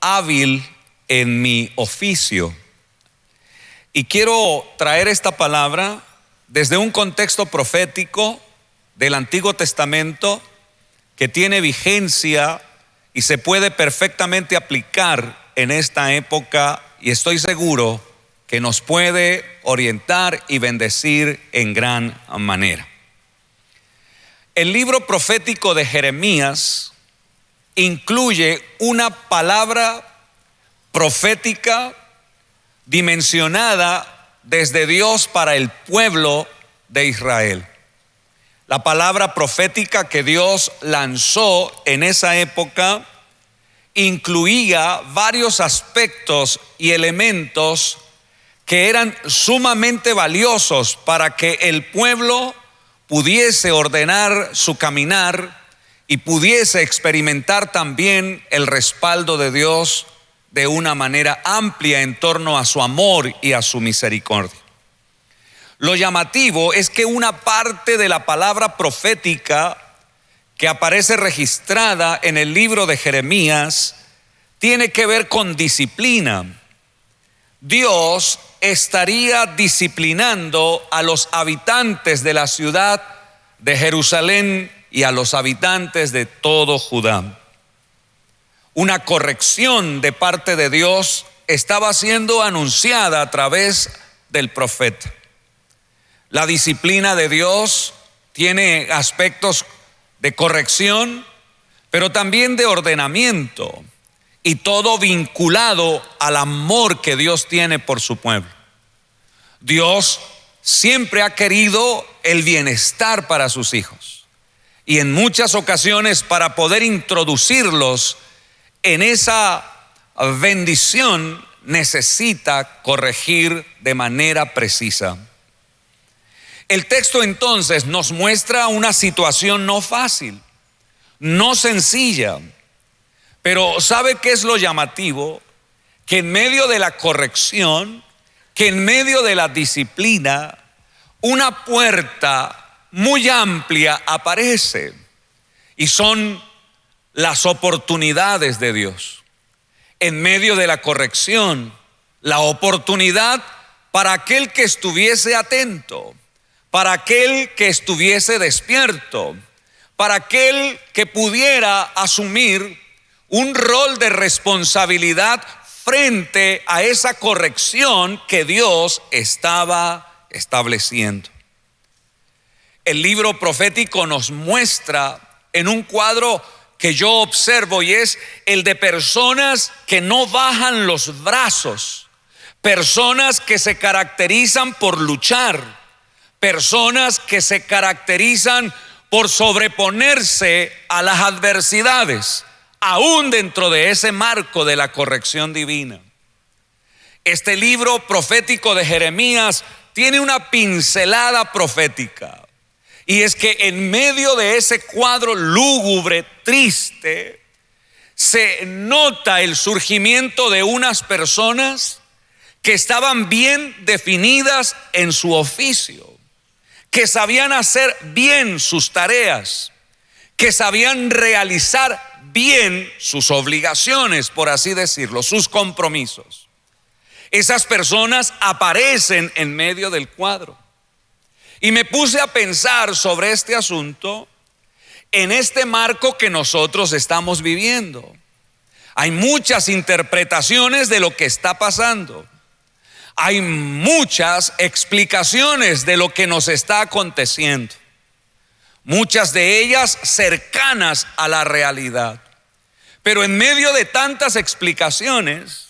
hábil en mi oficio. Y quiero traer esta palabra desde un contexto profético del Antiguo Testamento que tiene vigencia y se puede perfectamente aplicar en esta época, y estoy seguro que nos puede orientar y bendecir en gran manera. El libro profético de Jeremías incluye una palabra profética dimensionada desde Dios para el pueblo de Israel. La palabra profética que Dios lanzó en esa época incluía varios aspectos y elementos que eran sumamente valiosos para que el pueblo pudiese ordenar su caminar y pudiese experimentar también el respaldo de Dios de una manera amplia en torno a su amor y a su misericordia. Lo llamativo es que una parte de la palabra profética que aparece registrada en el libro de Jeremías tiene que ver con disciplina. Dios estaría disciplinando a los habitantes de la ciudad de Jerusalén y a los habitantes de todo Judá. Una corrección de parte de Dios estaba siendo anunciada a través del profeta. La disciplina de Dios tiene aspectos de corrección, pero también de ordenamiento, y todo vinculado al amor que Dios tiene por su pueblo. Dios siempre ha querido el bienestar para sus hijos, y en muchas ocasiones, para poder introducirlos en esa bendición, necesita corregir de manera precisa. El texto entonces nos muestra una situación no fácil, no sencilla, pero ¿sabe qué es lo llamativo? Que en medio de la corrección, que en medio de la disciplina, una puerta muy amplia aparece, y son las oportunidades de Dios. En medio de la corrección, la oportunidad para aquel que estuviese atento, para aquel que estuviese despierto, para aquel que pudiera asumir un rol de responsabilidad frente a esa corrección que Dios estaba estableciendo. El libro profético nos muestra en un cuadro que yo observo, y es el de personas que no bajan los brazos, personas que se caracterizan por luchar, personas que se caracterizan por sobreponerse a las adversidades, aún dentro de ese marco de la corrección divina. Este libro profético de Jeremías tiene una pincelada profética, y es que en medio de ese cuadro lúgubre, triste, se nota el surgimiento de unas personas que estaban bien definidas en su oficio, que sabían hacer bien sus tareas, que sabían realizar bien sus obligaciones, por así decirlo, sus compromisos. Esas personas aparecen en medio del cuadro. Y me puse a pensar sobre este asunto en este marco que nosotros estamos viviendo. Hay muchas interpretaciones de lo que está pasando. Hay muchas explicaciones de lo que nos está aconteciendo. Muchas de ellas cercanas a la realidad. Pero en medio de tantas explicaciones,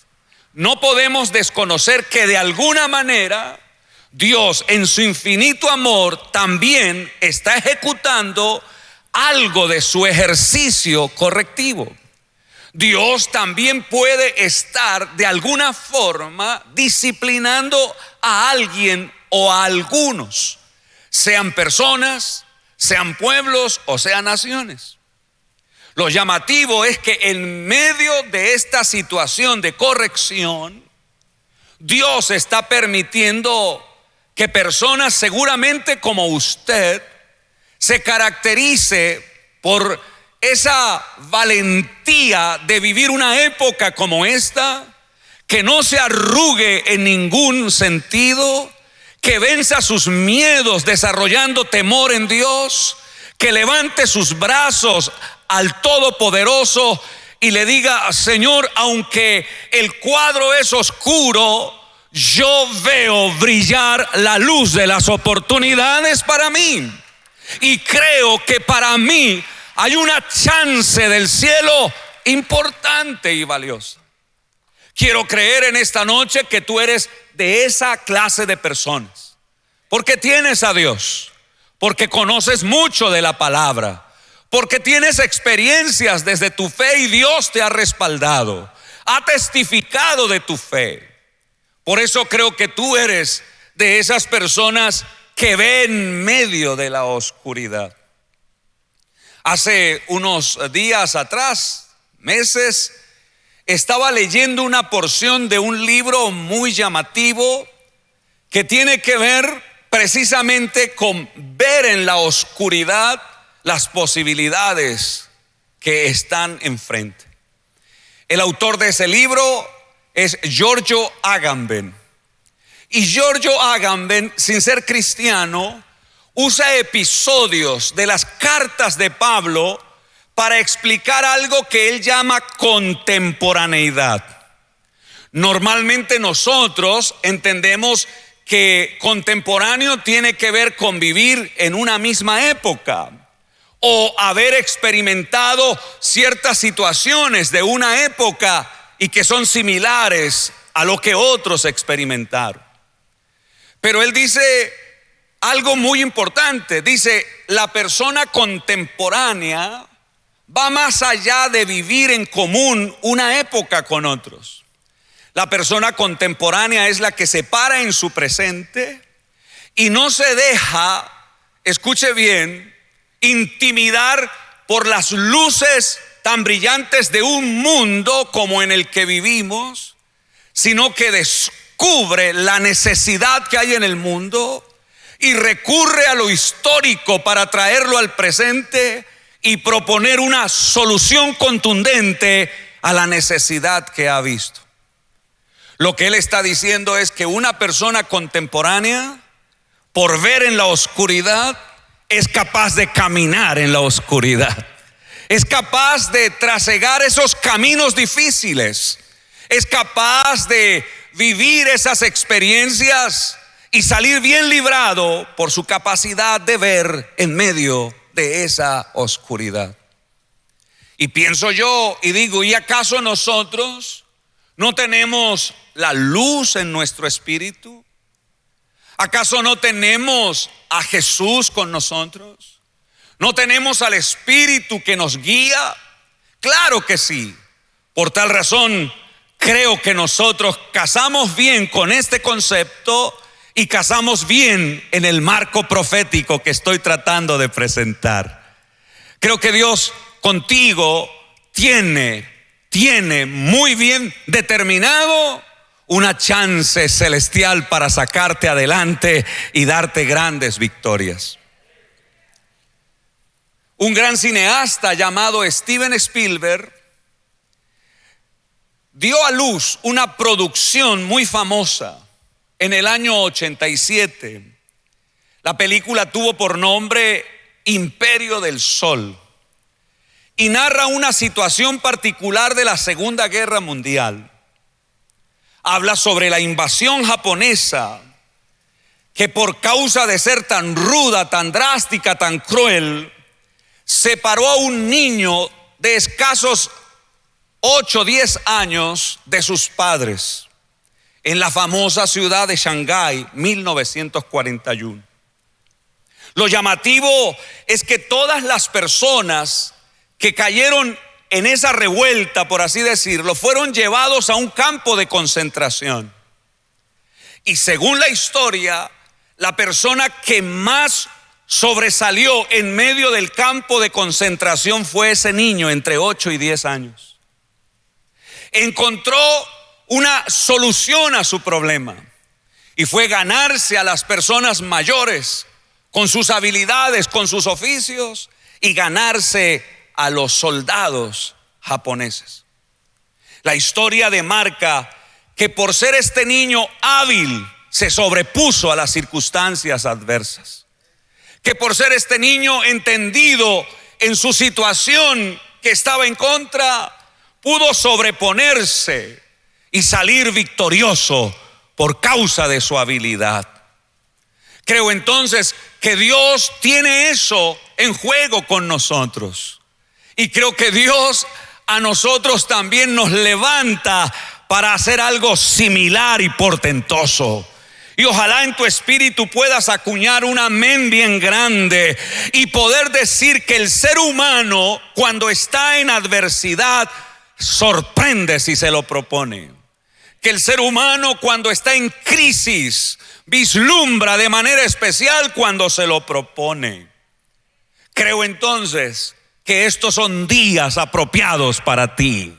no podemos desconocer que de alguna manera Dios, en su infinito amor, también está ejecutando algo de su ejercicio correctivo. Dios también puede estar de alguna forma disciplinando a alguien o a algunos, sean personas, sean pueblos o sean naciones. Lo llamativo es que en medio de esta situación de corrección, Dios está permitiendo que personas seguramente como usted se caracterice por esa valentía de vivir una época como esta, que no se arrugue en ningún sentido, que venza sus miedos desarrollando temor en Dios, que levante sus brazos al Todopoderoso y le diga: Señor, aunque el cuadro es oscuro, yo veo brillar la luz de las oportunidades para mí, y creo que para mí hay una chance del cielo importante y valiosa. Quiero creer en esta noche que tú eres de esa clase de personas, porque tienes a Dios, porque conoces mucho de la palabra, porque tienes experiencias desde tu fe y Dios te ha respaldado, ha testificado de tu fe. Por eso creo que tú eres de esas personas que ven en medio de la oscuridad. Hace unos días atrás, meses, estaba leyendo una porción de un libro muy llamativo que tiene que ver precisamente con ver en la oscuridad las posibilidades que están enfrente. El autor de ese libro es Giorgio Agamben. Y Giorgio Agamben, sin ser cristiano, usa episodios de las cartas de Pablo para explicar algo que él llama contemporaneidad. Normalmente nosotros entendemos que contemporáneo tiene que ver con vivir en una misma época o haber experimentado ciertas situaciones de una época y que son similares a lo que otros experimentaron. Pero él dice algo muy importante. Dice: la persona contemporánea va más allá de vivir en común una época con otros. La persona contemporánea es la que se para en su presente y no se deja, escuche bien, intimidar por las luces tan brillantes de un mundo como en el que vivimos, sino que descubre la necesidad que hay en el mundo y recurre a lo histórico para traerlo al presente y proponer una solución contundente a la necesidad que ha visto. Lo que él está diciendo es que una persona contemporánea, por ver en la oscuridad, es capaz de caminar en la oscuridad. Es capaz de trasegar esos caminos difíciles. Es capaz de vivir esas experiencias y salir bien librado por su capacidad de ver en medio de esa oscuridad. Y pienso yo y digo: ¿y acaso nosotros no tenemos la luz en nuestro espíritu? ¿Acaso no tenemos a Jesús con nosotros? ¿No tenemos al Espíritu que nos guía? Claro que sí. Por tal razón, creo que nosotros casamos bien con este concepto y casamos bien en el marco profético que estoy tratando de presentar. Creo que Dios contigo tiene muy bien determinado una chance celestial para sacarte adelante y darte grandes victorias. Un gran cineasta llamado Steven Spielberg dio a luz una producción muy famosa en el año 87. La película tuvo por nombre Imperio del Sol y narra una situación particular de la Segunda Guerra Mundial. Habla sobre la invasión japonesa que, por causa de ser tan ruda, tan drástica, tan cruel, separó a un niño de escasos 8 o 10 años de sus padres en la famosa ciudad de Shanghái, 1941. Lo llamativo es que todas las personas que cayeron en esa revuelta, por así decirlo, fueron llevados a un campo de concentración. Y según la historia, la persona que más sobresalió en medio del campo de concentración fue ese niño entre 8 y 10 años. Encontró una solución a su problema y fue ganarse a las personas mayores con sus habilidades, con sus oficios, y ganarse a los soldados japoneses. La historia demarca que por ser este niño hábil se sobrepuso a las circunstancias adversas, que por ser este niño entendido en su situación que estaba en contra, pudo sobreponerse y salir victorioso por causa de su habilidad. Creo entonces que Dios tiene eso en juego con nosotros, y creo que Dios a nosotros también nos levanta para hacer algo similar y portentoso. Y ojalá en tu espíritu puedas acuñar un amén bien grande y poder decir que el ser humano, cuando está en adversidad, sorprende si se lo propone. Que el ser humano, cuando está en crisis, vislumbra de manera especial cuando se lo propone. Creo entonces que estos son días apropiados para ti.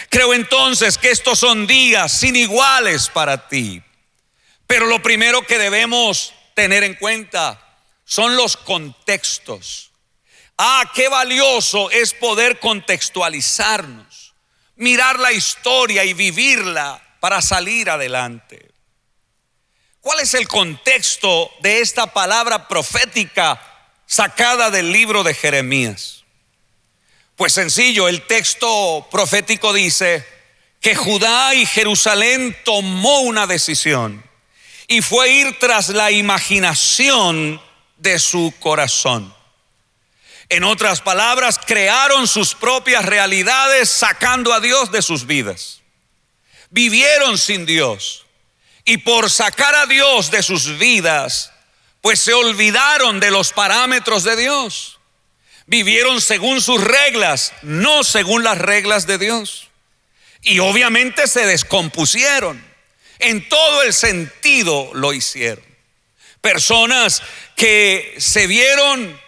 Creo entonces que estos son días sin iguales para ti. Pero lo primero que debemos tener en cuenta son los contextos. Qué valioso es poder contextualizarnos, mirar la historia y vivirla para salir adelante. ¿Cuál es el contexto de esta palabra profética sacada del libro de Jeremías? Pues sencillo, el texto profético dice que Judá y Jerusalén tomó una decisión y fue ir tras la imaginación de su corazón. En otras palabras, crearon sus propias realidades sacando a Dios de sus vidas. Vivieron sin Dios y por sacar a Dios de sus vidas, pues se olvidaron de los parámetros de Dios. Vivieron según sus reglas, no según las reglas de Dios. Y obviamente se descompusieron. En todo el sentido lo hicieron. Personas que se vieron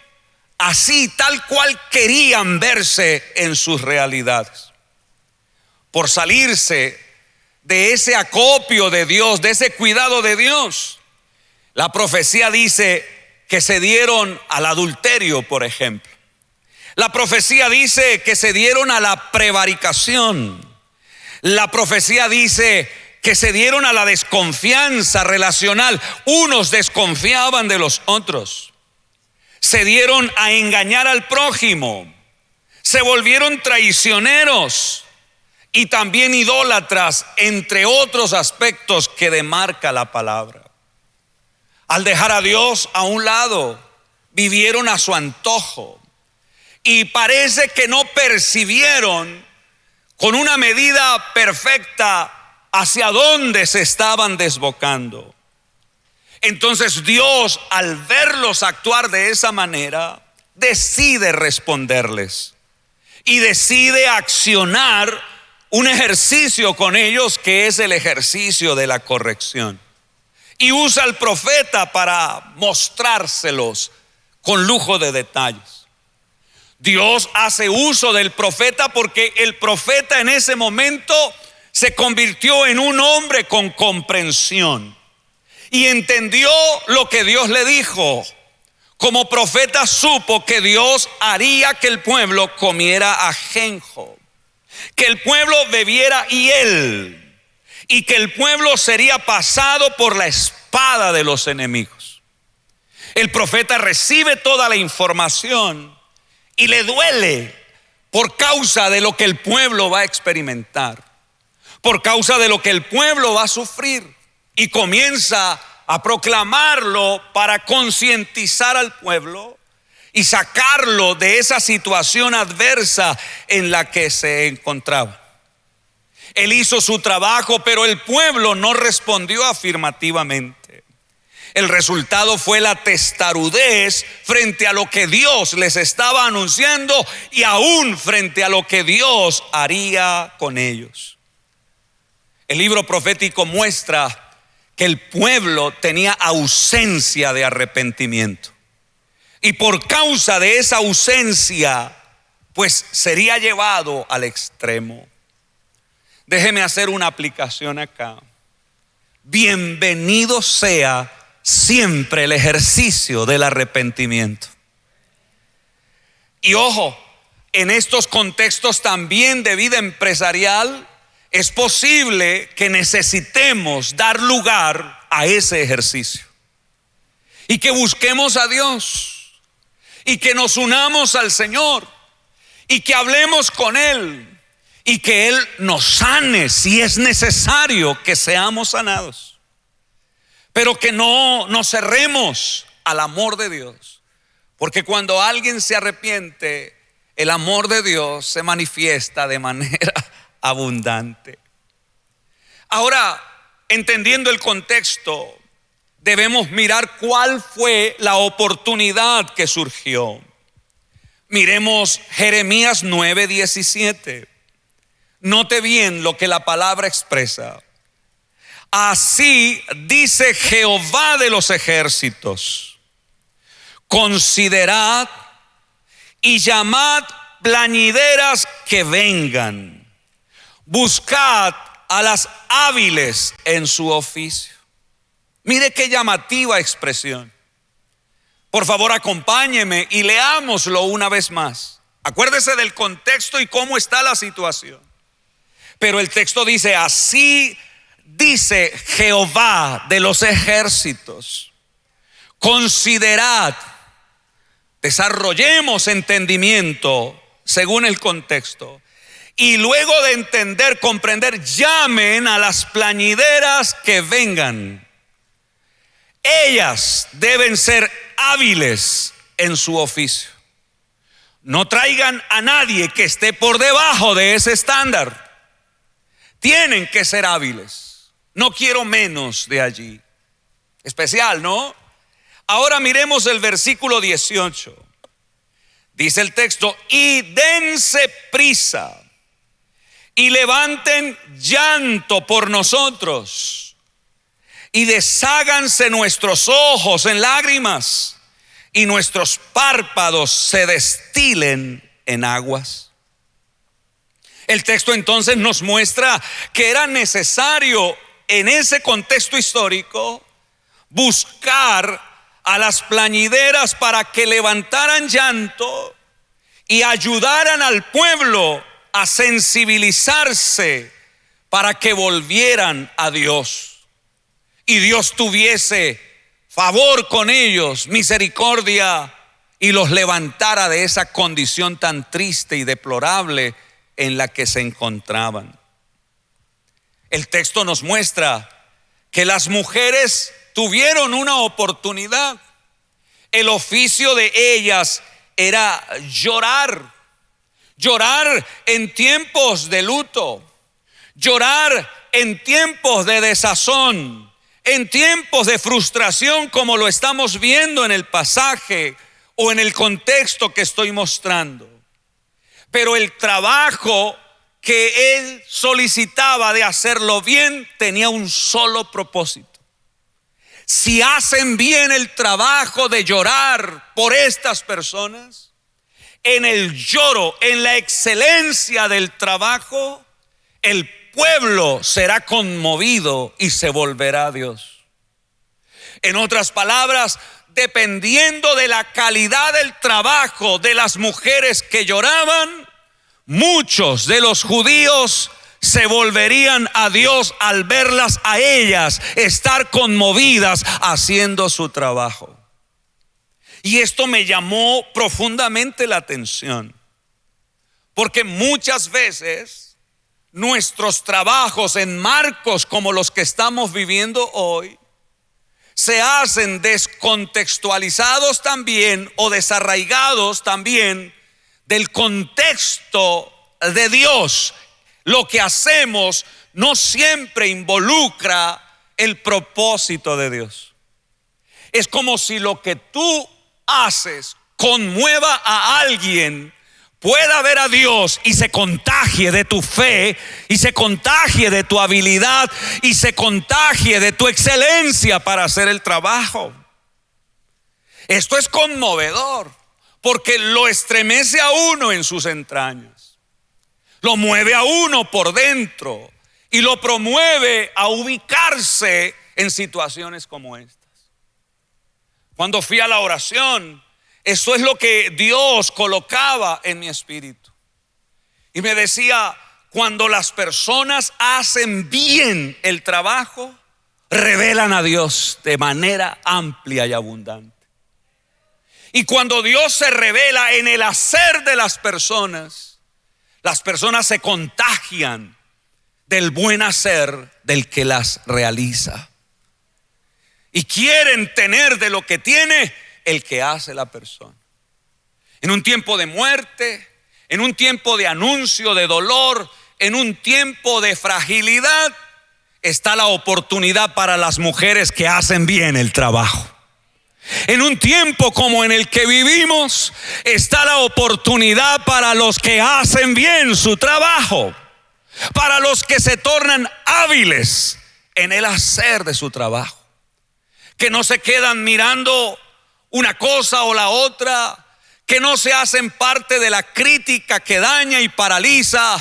así, tal cual querían verse en sus realidades. Por salirse de ese acopio de Dios, de ese cuidado de Dios, la profecía dice que se dieron al adulterio, por ejemplo. La profecía dice que se dieron a la prevaricación. La profecía dice que se dieron a la desconfianza relacional. Unos desconfiaban de los otros. Se dieron a engañar al prójimo. Se volvieron traicioneros y también idólatras, entre otros aspectos que demarca la palabra. Al dejar a Dios a un lado, vivieron a su antojo. Y parece que no percibieron con una medida perfecta hacia dónde se estaban desbocando. Entonces Dios, al verlos actuar de esa manera, decide responderles y decide accionar un ejercicio con ellos, que es el ejercicio de la corrección. Y usa al profeta para mostrárselos con lujo de detalles. Dios hace uso del profeta porque el profeta en ese momento se convirtió en un hombre con comprensión y entendió lo que Dios le dijo. Como profeta supo que Dios haría que el pueblo comiera ajenjo, que el pueblo bebiera hiel y que el pueblo sería pasado por la espada de los enemigos. El profeta recibe toda la información y le duele por causa de lo que el pueblo va a experimentar, por causa de lo que el pueblo va a sufrir, y comienza a proclamarlo para concientizar al pueblo y sacarlo de esa situación adversa en la que se encontraba. Él hizo su trabajo, pero el pueblo no respondió afirmativamente. El resultado fue la testarudez frente a lo que Dios les estaba anunciando y aún frente a lo que Dios haría con ellos. El libro profético muestra que el pueblo tenía ausencia de arrepentimiento. Y por causa de esa ausencia, pues sería llevado al extremo. Déjeme hacer una aplicación acá. Bienvenido sea siempre el ejercicio del arrepentimiento. Y ojo, en estos contextos también de vida empresarial, es posible que necesitemos dar lugar a ese ejercicio y que busquemos a Dios y que nos unamos al Señor y que hablemos con Él y que Él nos sane si es necesario que seamos sanados, pero que no nos cerremos al amor de Dios, porque cuando alguien se arrepiente, el amor de Dios se manifiesta de manera abundante. Ahora, entendiendo el contexto, debemos mirar cuál fue la oportunidad que surgió. Miremos Jeremías 9:17. Note bien lo que la palabra expresa. Así dice Jehová de los ejércitos: considerad y llamad plañideras que vengan, buscad a las hábiles en su oficio. Mire qué llamativa expresión. Por favor, acompáñeme y leámoslo una vez más. Acuérdese del contexto y cómo está la situación. Pero el texto dice: así dice Jehová de los ejércitos, considerad. Desarrollemos entendimiento según el contexto. Y luego de entender, comprender, llamen a las plañideras que vengan. Ellas deben ser hábiles en su oficio. No traigan a nadie que esté por debajo de ese estándar. Tienen que ser hábiles. No quiero menos de allí. Especial, ¿no? Ahora miremos el versículo 18. Dice el texto: y dense prisa y levanten llanto por nosotros, y desháganse nuestros ojos en lágrimas, y nuestros párpados se destilen en aguas. El texto entonces nos muestra que era necesario en ese contexto histórico buscar a las plañideras para que levantaran llanto y ayudaran al pueblo a sensibilizarse para que volvieran a Dios y Dios tuviese favor con ellos, misericordia, y los levantara de esa condición tan triste y deplorable en la que se encontraban. El texto nos muestra que las mujeres tuvieron una oportunidad. El oficio de ellas era llorar en tiempos de luto, llorar en tiempos de desazón, en tiempos de frustración, como lo estamos viendo en el pasaje o en el contexto que estoy mostrando. Pero el trabajo que él solicitaba de hacerlo bien tenía un solo propósito. Si hacen bien el trabajo de llorar por estas personas, en el lloro, en la excelencia del trabajo, el pueblo será conmovido y se volverá a Dios. En otras palabras, dependiendo de la calidad del trabajo de las mujeres que lloraban, muchos de los judíos se volverían a Dios al verlas a ellas estar conmovidas haciendo su trabajo. Y esto me llamó profundamente la atención, porque muchas veces nuestros trabajos en marcos como los que estamos viviendo hoy se hacen descontextualizados también o desarraigados también del contexto de Dios. Lo que hacemos no siempre involucra el propósito de Dios. Es como si lo que tú haces conmueva a alguien, pueda ver a Dios y se contagie de tu fe, y se contagie de tu habilidad, y se contagie de tu excelencia para hacer el trabajo. Esto es conmovedor, porque lo estremece a uno en sus entrañas, lo mueve a uno por dentro y lo promueve a ubicarse en situaciones como estas. Cuando fui a la oración, eso es lo que Dios colocaba en mi espíritu. Y me decía, cuando las personas hacen bien el trabajo, revelan a Dios de manera amplia y abundante. Y cuando Dios se revela en el hacer de las personas se contagian del buen hacer del que las realiza. Y quieren tener de lo que tiene el que hace la persona. En un tiempo de muerte, en un tiempo de anuncio, de dolor, en un tiempo de fragilidad, está la oportunidad para las mujeres que hacen bien el trabajo. En un tiempo como en el que vivimos, está la oportunidad para los que hacen bien su trabajo, para los que se tornan hábiles en el hacer de su trabajo, que no se quedan mirando una cosa o la otra, que no se hacen parte de la crítica que daña y paraliza,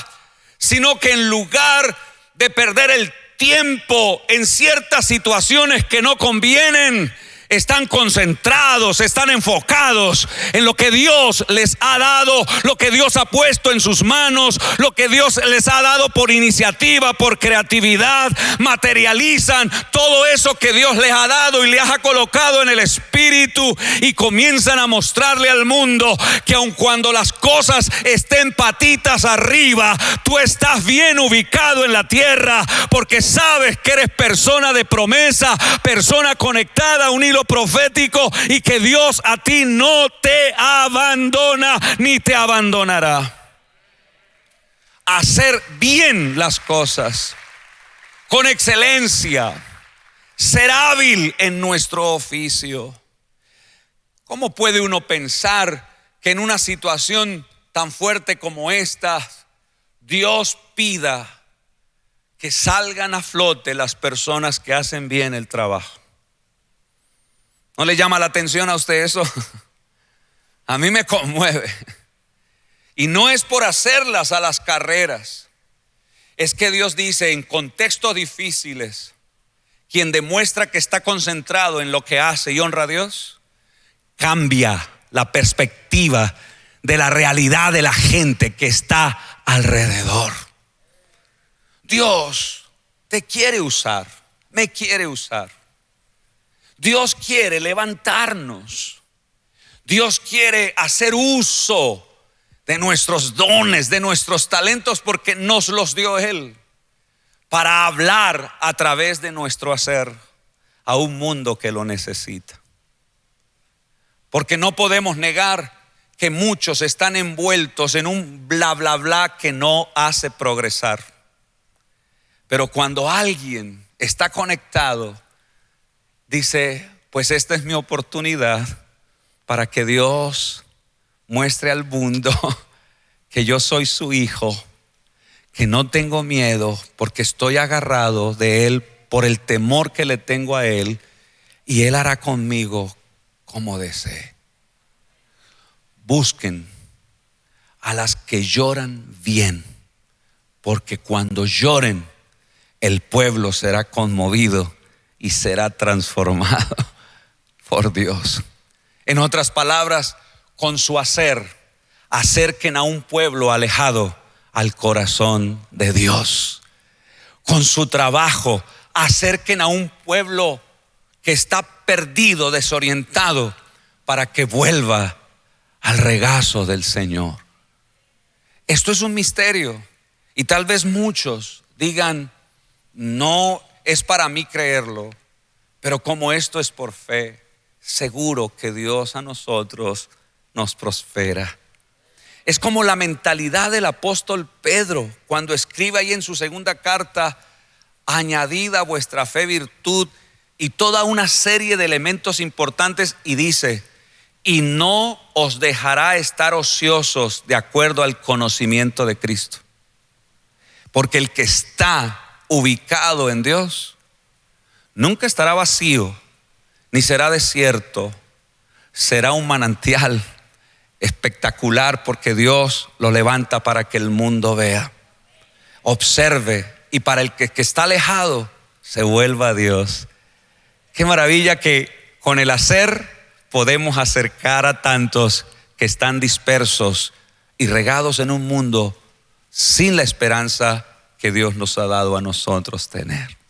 sino que en lugar de perder el tiempo en ciertas situaciones que no convienen, están concentrados, están enfocados en lo que Dios les ha dado, lo que Dios ha puesto en sus manos, lo que Dios les ha dado por iniciativa, por creatividad. Materializan todo eso que Dios les ha dado y les ha colocado en el espíritu, y comienzan a mostrarle al mundo que aun cuando las cosas estén patitas arriba, tú estás bien ubicado en la tierra, porque sabes que eres persona de promesa, persona conectada a un hilo profético, y que Dios a ti no te abandona ni te abandonará. Hacer bien las cosas con excelencia, ser hábil en nuestro oficio. ¿Cómo puede uno pensar que en una situación tan fuerte como esta, Dios pida que salgan a flote las personas que hacen bien el trabajo? ¿No le llama la atención a usted eso? A mí me conmueve. Y no es por hacerlas a las carreras. Es que Dios dice, en contextos difíciles, quien demuestra que está concentrado en lo que hace y honra a Dios, cambia la perspectiva de la realidad de la gente que está alrededor. Dios te quiere usar, me quiere usar. Dios quiere levantarnos. Dios quiere hacer uso de nuestros dones, de nuestros talentos, porque nos los dio Él para hablar a través de nuestro hacer a un mundo que lo necesita. Porque no podemos negar que muchos están envueltos en un bla bla bla que no hace progresar. Pero cuando alguien está conectado, dice, pues esta es mi oportunidad para que Dios muestre al mundo que yo soy su hijo, que no tengo miedo porque estoy agarrado de Él por el temor que le tengo a Él, y Él hará conmigo como desee. Busquen a las que lloran bien, porque cuando lloren el pueblo será conmovido y será transformado por Dios. En otras palabras, con su hacer, acerquen a un pueblo alejado al corazón de Dios. Con su trabajo, acerquen a un pueblo que está perdido, desorientado, para que vuelva al regazo del Señor. Esto es un misterio, y tal vez muchos digan, no es para mí creerlo, pero como esto es por fe, seguro que Dios a nosotros nos prospera. Es como la mentalidad del apóstol Pedro cuando escribe ahí en su segunda carta, añadid a vuestra fe virtud, y toda una serie de elementos importantes, y dice, y no os dejará estar ociosos de acuerdo al conocimiento de Cristo. Porque el que está ubicado en Dios nunca estará vacío, ni será desierto. Será un manantial espectacular, porque Dios lo levanta para que el mundo vea, observe, y para el que está alejado se vuelva a Dios. Qué maravilla que con el hacer podemos acercar a tantos que están dispersos y regados en un mundo sin la esperanza que Dios nos ha dado a nosotros tener.